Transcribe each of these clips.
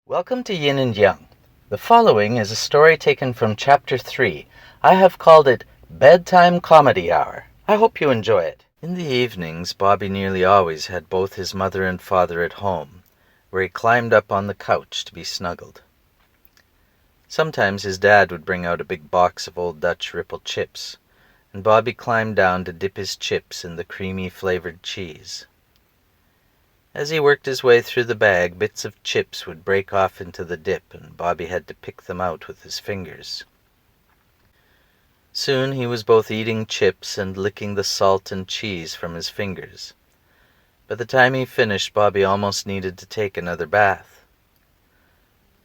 Welcome to Yin and Young. The following is a story taken from Chapter 3. I have called it Bedtime Comedy Hour. I hope you enjoy it. In the evenings, Bobby nearly always had both his mother and father at home, where he climbed up on the couch to be snuggled. Sometimes his dad would bring out a big box of Old Dutch Ripple chips, and Bobby climbed down to dip his chips in the creamy flavored cheese. As he worked his way through the bag, bits of chips would break off into the dip, and Bobby had to pick them out with his fingers. Soon he was both eating chips and licking the salt and cheese from his fingers. By the time he finished, Bobby almost needed to take another bath.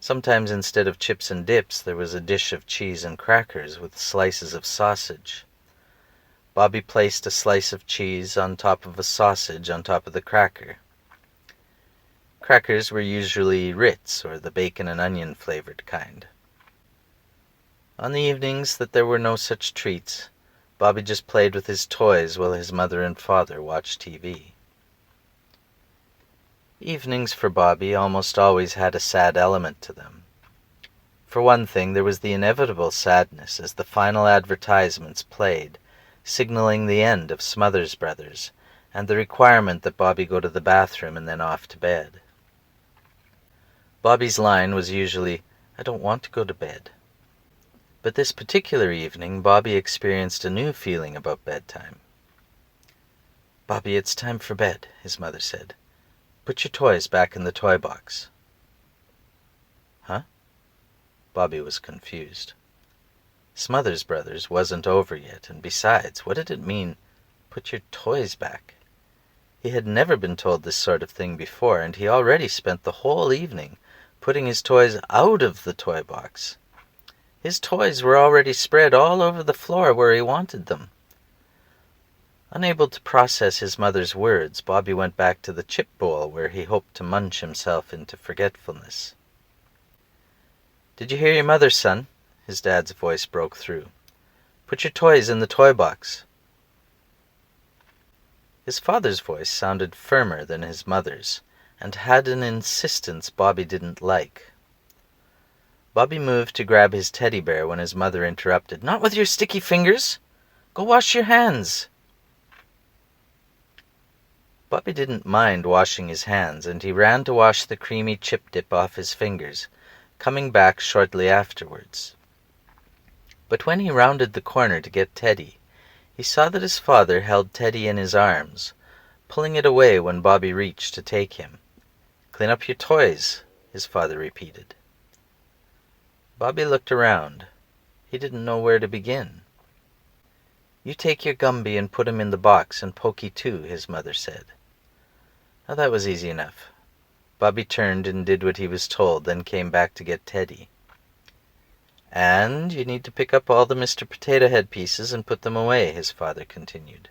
Sometimes instead of chips and dips, there was a dish of cheese and crackers with slices of sausage. Bobby placed a slice of cheese on top of a sausage on top of the cracker. Crackers were usually Ritz, or the bacon and onion flavored kind. On the evenings that there were no such treats, Bobby just played with his toys while his mother and father watched TV. Evenings for Bobby almost always had a sad element to them. For one thing, there was the inevitable sadness as the final advertisements played, signaling the end of Smothers Brothers, and the requirement that Bobby go to the bathroom and then off to bed. Bobby's line was usually, "I don't want to go to bed." But this particular evening, Bobby experienced a new feeling about bedtime. "Bobby, it's time for bed," his mother said. "Put your toys back in the toy box." Huh? Bobby was confused. Smothers Brothers wasn't over yet, and besides, what did it mean, "put your toys back"? He had never been told this sort of thing before, and he already spent the whole evening putting his toys out of the toy box. His toys were already spread all over the floor where he wanted them. Unable to process his mother's words, Bobby went back to the chip bowl where he hoped to munch himself into forgetfulness. "Did you hear your mother, son?" His dad's voice broke through. "Put your toys in the toy box." His father's voice sounded firmer than his mother's, and had an insistence Bobby didn't like. Bobby moved to grab his teddy bear when his mother interrupted. "Not with your sticky fingers! Go wash your hands!" Bobby didn't mind washing his hands, and he ran to wash the creamy chip dip off his fingers, coming back shortly afterwards. But when he rounded the corner to get Teddy, he saw that his father held Teddy in his arms, pulling it away when Bobby reached to take him. "Clean up your toys," his father repeated. Bobby looked around. He didn't know where to begin. "You take your Gumby and put him in the box, and Pokey too," his mother said. Now that was easy enough. Bobby turned and did what he was told, then came back to get Teddy. "And you need to pick up all the Mr. Potato Head pieces and put them away," his father continued.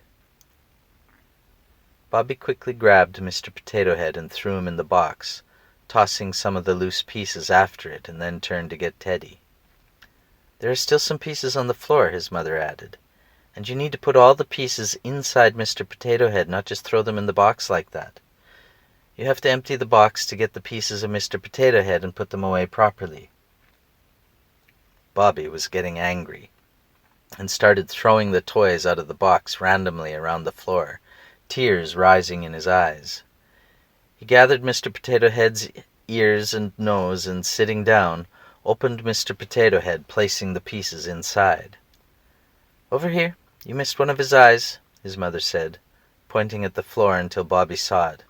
Bobby quickly grabbed Mr. Potato Head and threw him in the box, tossing some of the loose pieces after it, and then turned to get Teddy. "There are still some pieces on the floor," his mother added, "and you need to put all the pieces inside Mr. Potato Head, not just throw them in the box like that. You have to empty the box to get the pieces of Mr. Potato Head and put them away properly." Bobby was getting angry, and started throwing the toys out of the box randomly around the floor, tears rising in his eyes. He gathered Mr. Potato Head's ears and nose, and sitting down, opened Mr. Potato Head, placing the pieces inside. "Over here, you missed one of his eyes," his mother said, pointing at the floor until Bobby saw it.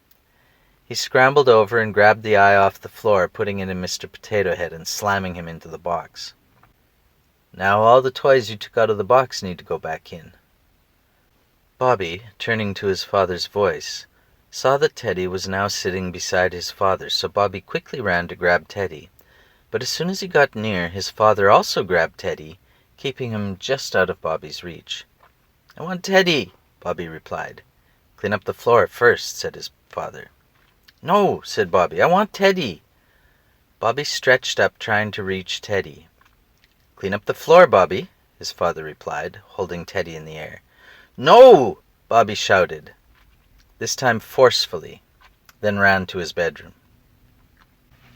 He scrambled over and grabbed the eye off the floor, putting it in Mr. Potato Head and slamming him into the box. "Now all the toys you took out of the box need to go back in." Bobby, turning to his father's voice, saw that Teddy was now sitting beside his father, so Bobby quickly ran to grab Teddy. But as soon as he got near, his father also grabbed Teddy, keeping him just out of Bobby's reach. "I want Teddy," Bobby replied. "Clean up the floor first," said his father. "No," said Bobby, "I want Teddy." Bobby stretched up, trying to reach Teddy. "Clean up the floor, Bobby," his father replied, holding Teddy in the air. "No!" Bobby shouted, this time forcefully, then ran to his bedroom.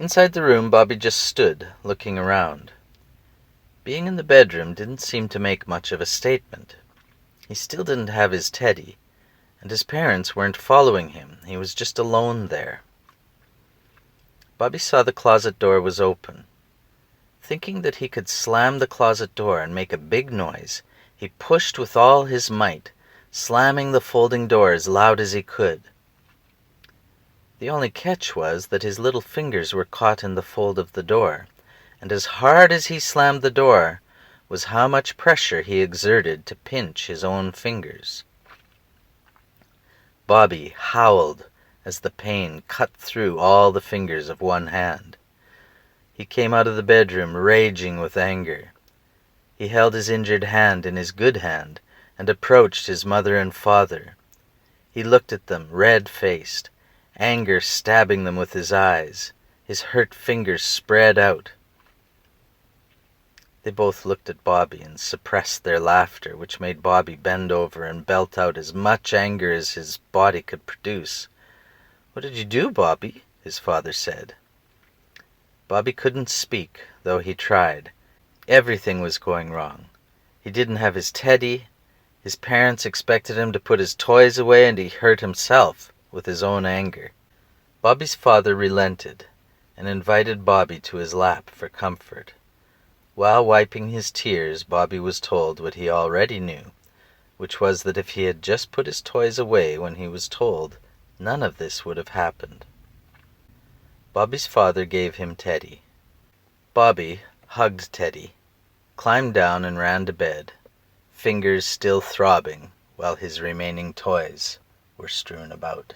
Inside the room, Bobby just stood, looking around. Being in the bedroom didn't seem to make much of a statement. He still didn't have his teddy, and his parents weren't following him. He was just alone there. Bobby saw the closet door was open. Thinking that he could slam the closet door and make a big noise, he pushed with all his might, slamming the folding door as loud as he could. The only catch was that his little fingers were caught in the fold of the door, and as hard as he slammed the door was how much pressure he exerted to pinch his own fingers. Bobby howled as the pain cut through all the fingers of one hand. He came out of the bedroom raging with anger. He held his injured hand in his good hand and approached his mother and father. He looked at them, red-faced, anger stabbing them with his eyes, his hurt fingers spread out. They both looked at Bobby and suppressed their laughter, which made Bobby bend over and belt out as much anger as his body could produce. "What did you do, Bobby?" his father said. Bobby couldn't speak, though he tried. Everything was going wrong. He didn't have his teddy, his parents expected him to put his toys away, and he hurt himself with his own anger. Bobby's father relented and invited Bobby to his lap for comfort. While wiping his tears, Bobby was told what he already knew, which was that if he had just put his toys away when he was told, none of this would have happened. Bobby's father gave him Teddy. Bobby hugged Teddy, climbed down and ran to bed, fingers still throbbing while his remaining toys were strewn about.